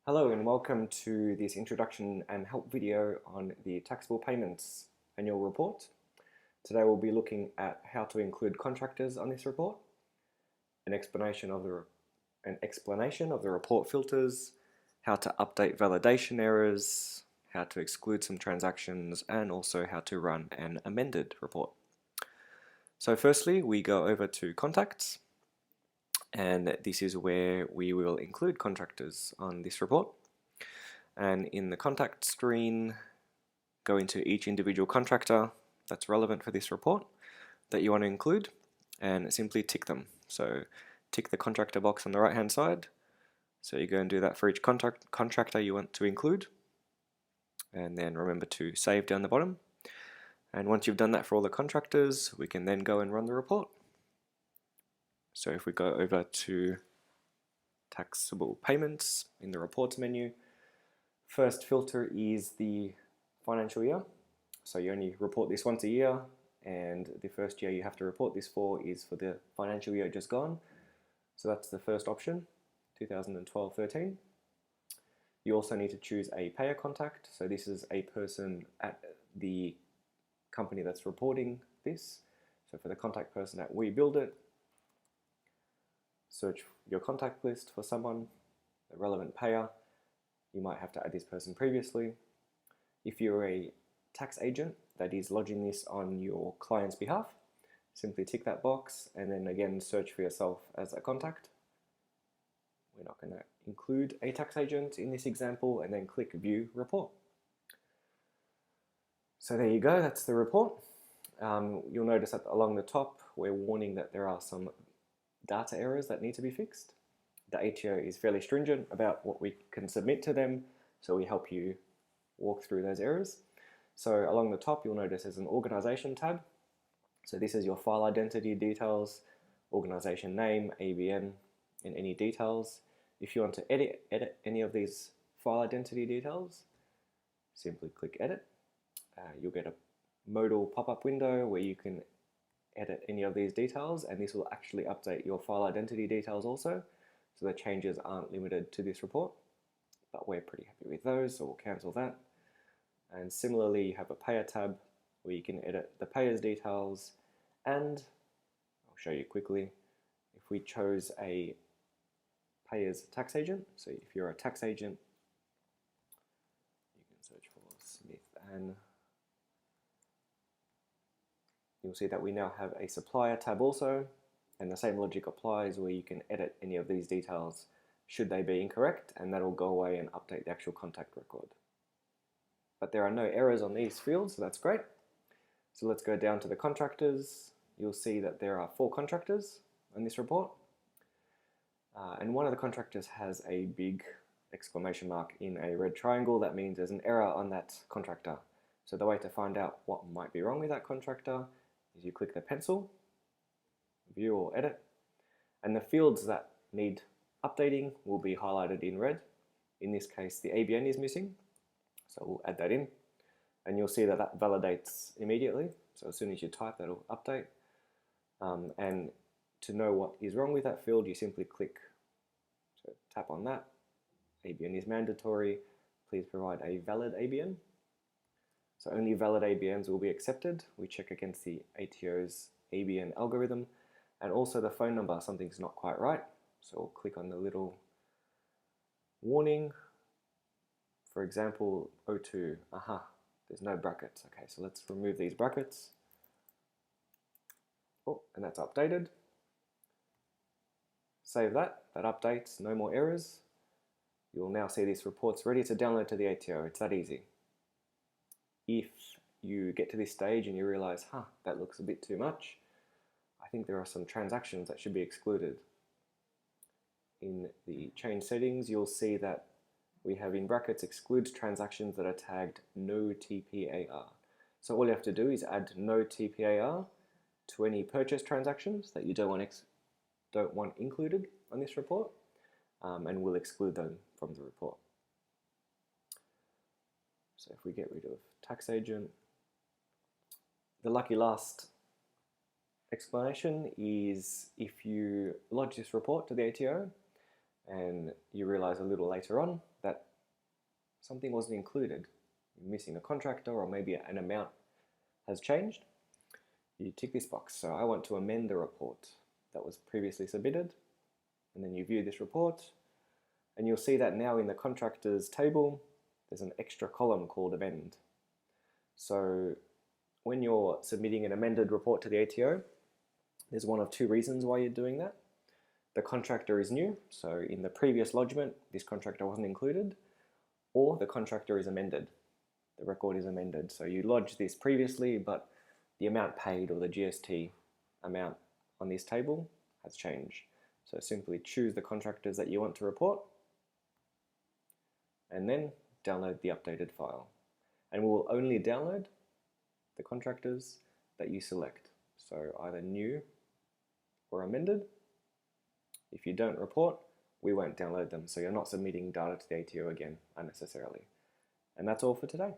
Hello and welcome to this introduction and help video on the Taxable Payments Annual Report. Today we'll be looking at how to include contractors on this report, an explanation of the report filters, how to update validation errors, how to exclude some transactions, and also how to run an amended report. So firstly, we go over to Contacts, and this is where we will include contractors on this report. And in the contact screen, go into each individual contractor that's relevant for this report that you want to include and simply tick them. So tick the contractor box on the right hand side. So you go and do that for each contractor you want to include, and then remember to save down the bottom. And once you've done that for all the contractors, we can then go and run the report. So if we go over to Taxable Payments in the Reports menu, first filter is the financial year. So you only report this once a year, and the first year you have to report this for is for the financial year just gone. So that's the first option, 2012-13. You also need to choose a payer contact. So this is a person at the company that's reporting this. So for the contact person at We Build It, search your contact list for someone, the relevant payer. You might have to add this person previously. If you're a tax agent that is lodging this on your client's behalf, simply tick that box and then again search for yourself as a contact. We're not going to include a tax agent in this example, and then click View Report. So there you go, that's the report. You'll notice that along the top we're warning that there are some data errors that need to be fixed. The ATO is fairly stringent about what we can submit to them, so we help you walk through those errors. So along the top you'll notice there's an organization tab. So this is your file identity details, organization name, ABN, and any details. If you want to edit any of these file identity details, simply click Edit. You'll get a modal pop-up window where you can edit any of these details, and this will actually update your file identity details also. So the changes aren't limited to this report, but we're pretty happy with those, so we'll cancel that. And similarly, you have a payer tab where you can edit the payer's details, and I'll show you quickly. If we chose a payer's tax agent, so if you're a tax agent, you can search for Smith, and you'll see that we now have a supplier tab also, and the same logic applies where you can edit any of these details should they be incorrect, and that'll go away and update the actual contact record. But there are no errors on these fields, so that's great. So let's go down to the contractors. You'll see that there are 4 contractors on this report, and one of the contractors has a big exclamation mark in a red triangle. That means there's an error on that contractor. So the way to find out what might be wrong with that contractor is you click the pencil, view or edit, and the fields that need updating will be highlighted in red. In this case, the ABN is missing, so we'll add that in, and you'll see that that validates immediately. So as soon as you type, that'll update. And to know what is wrong with that field, you simply click, so tap on that. ABN is mandatory. Please provide a valid ABN. So only valid ABNs will be accepted. We check against the ATO's ABN algorithm, and also the phone number, something's not quite right. So we'll click on the little warning. For example, O2, there's no brackets. Okay, so let's remove these brackets. Oh, and that's updated. Save that, that updates, no more errors. You'll now see this report's ready to download to the ATO. It's that easy. If you get to this stage and you realize, that looks a bit too much, I think there are some transactions that should be excluded. In the change settings, you'll see that we have in brackets exclude transactions that are tagged no TPAR. So all you have to do is add no TPAR to any purchase transactions that you don't want included on this report, and we'll exclude them from the report. So if we get rid of tax agent, the lucky last explanation is if you lodge this report to the ATO and you realize a little later on that something wasn't included. You're missing a contractor, or maybe an amount has changed. You tick this box. So I want to amend the report that was previously submitted, and then you view this report, and you'll see that now in the contractors table there's an extra column called amend. So when you're submitting an amended report to the ATO, there's one of two reasons why you're doing that. The contractor is new, so in the previous lodgement this contractor wasn't included, or the contractor is amended. The record is amended. So you lodged this previously, but the amount paid, or the GST amount on this table, has changed. So simply choose the contractors that you want to report, and then download the updated file. And we will only download the contractors that you select. So either new or amended. If you don't report, we won't download them. So you're not submitting data to the ATO again unnecessarily. And that's all for today.